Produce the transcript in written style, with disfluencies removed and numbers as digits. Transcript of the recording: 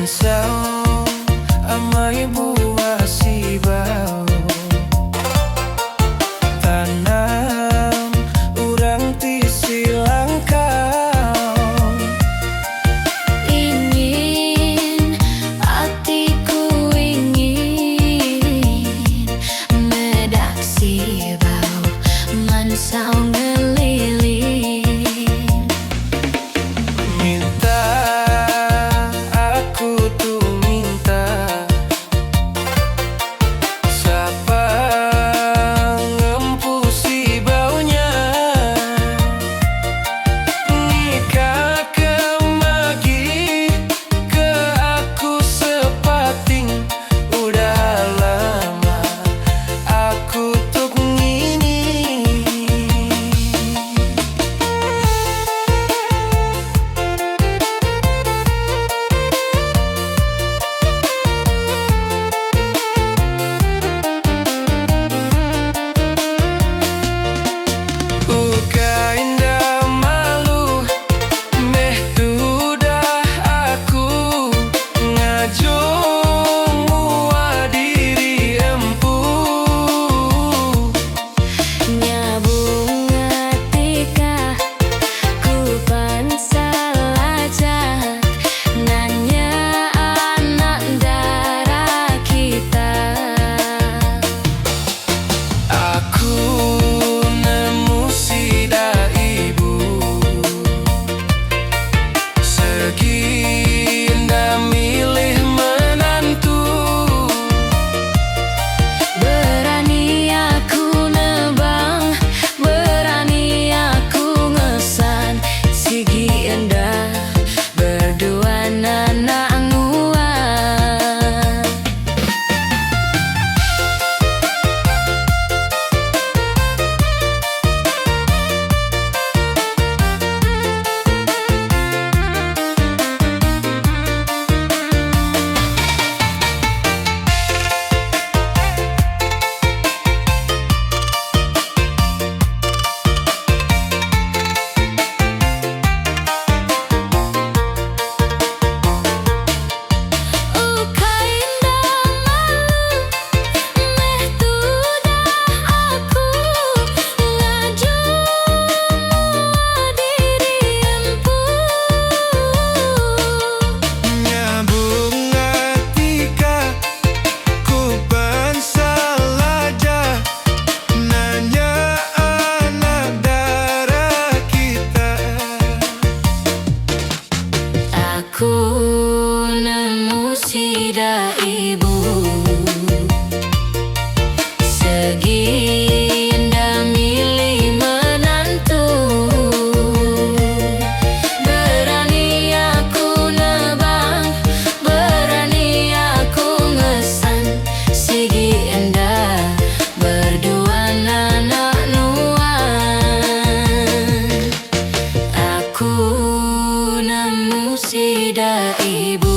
Mansau amai buah sibau tanam urang ti silangkau ingin hatiku ingin medak sibau mansau ngeliling minta aku tuh minta siapa ngempusi baunya nikah kemagi ke aku sepating udah lama aku tuh ngini. Aku nemu sida ibu segi indah milih menantu berani aku nebang berani aku ngesan segi indah berdua anak nuan aku nemu sida ibu.